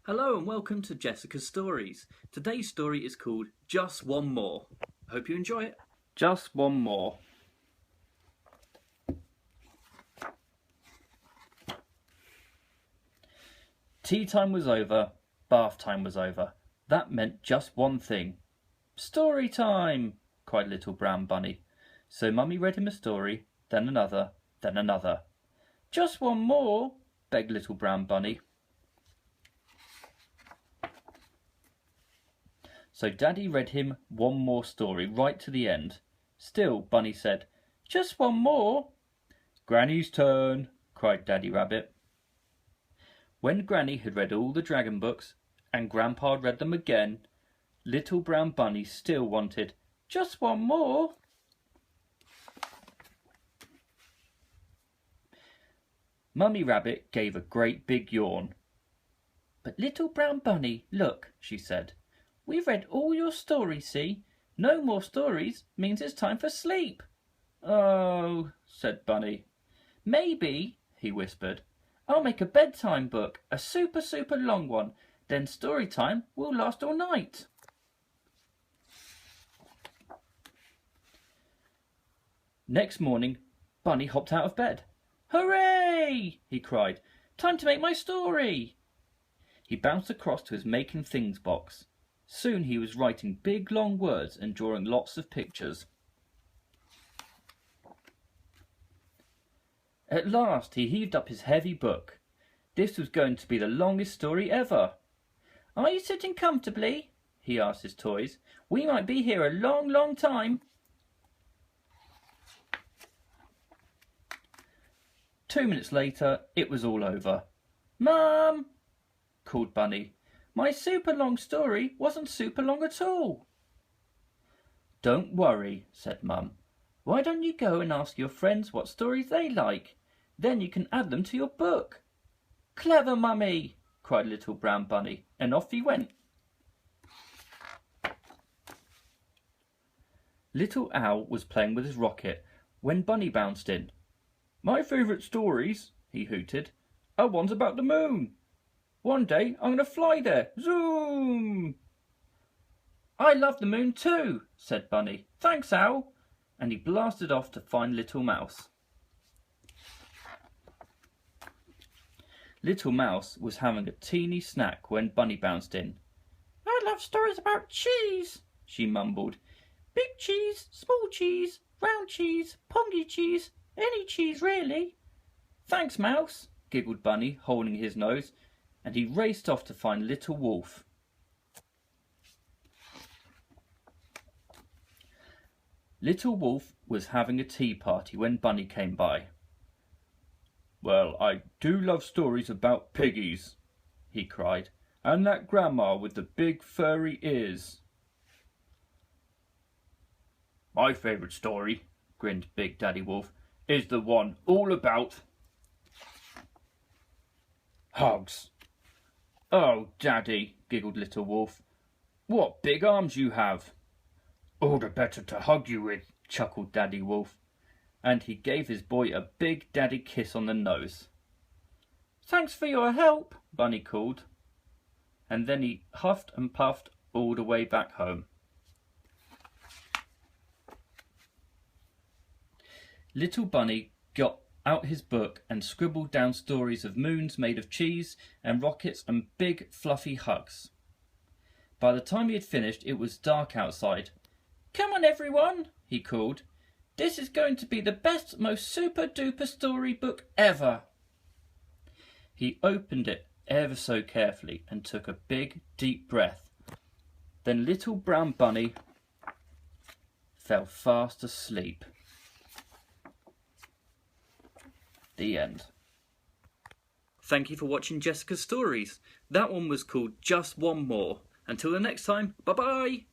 Hello and welcome to Jessica's Stories. Today's story is called Just One More. Hope you enjoy it. Just one more. Tea time was over, bath time was over. That meant just one thing. Story time, cried Little Brown Bunny. So Mummy read him a story, then another, then another. Just one more, begged Little Brown Bunny. So Daddy read him one more story right to the end. Still, Bunny said, just one more. Granny's turn, cried Daddy Rabbit. When Granny had read all the dragon books, and Grandpa read them again, Little Brown Bunny still wanted just one more. Mummy Rabbit gave a great big yawn. But Little Brown Bunny, look, she said. We've read all your stories, see? No more stories means it's time for sleep. Oh, said Bunny. Maybe, he whispered, I'll make a bedtime book, a super long one. Then story time will last all night. Next morning, Bunny hopped out of bed. Hooray! He cried. Time to make my story. He bounced across to his making things box. Soon he was writing big long words and drawing lots of pictures. At last he heaved up his heavy book. This was going to be the longest story ever. Are you sitting comfortably? He asked his toys. We might be here a long time. 2 minutes later, it was all over. Mum, called Bunny. My super long story wasn't super long at all. Don't worry, said Mum. Why don't you go and ask your friends what stories they like? Then you can add them to your book. Clever, Mummy, cried Little Brown Bunny, and off he went. Little Owl was playing with his rocket when Bunny bounced in. My favourite stories, he hooted, are ones about the moon. One day I'm going to fly there. Zoom! I love the moon too, said Bunny. Thanks, Owl. And he blasted off to find Little Mouse. Little Mouse was having a teeny snack when Bunny bounced in. I love stories about cheese, she mumbled. Big cheese, small cheese, round cheese, pongy cheese, any cheese really. Thanks, Mouse, giggled Bunny, holding his nose, and he raced off to find Little Wolf. Little Wolf was having a tea party when Bunny came by. Well, I do love stories about piggies, he cried, and that grandma with the big furry ears. My favourite story, grinned Big Daddy Wolf, is the one all about hugs. Oh, Daddy, giggled Little Wolf, what big arms you have. All the better to hug you with, chuckled Daddy Wolf, and he gave his boy a big daddy kiss on the nose. Thanks for your help, Bunny called, and then he huffed and puffed all the way back home. Little Bunny got out his book and scribbled down stories of moons made of cheese and rockets and big fluffy hugs. By the time he had finished, it was dark outside. Come on, everyone, he called. This is going to be the best, most super duper storybook ever. He opened it ever so carefully and took a big, deep breath. Then Little Brown Bunny fell fast asleep. The end. Thank you for watching Jessica's Stories. That one was called Just One More. Until the next time, bye-bye!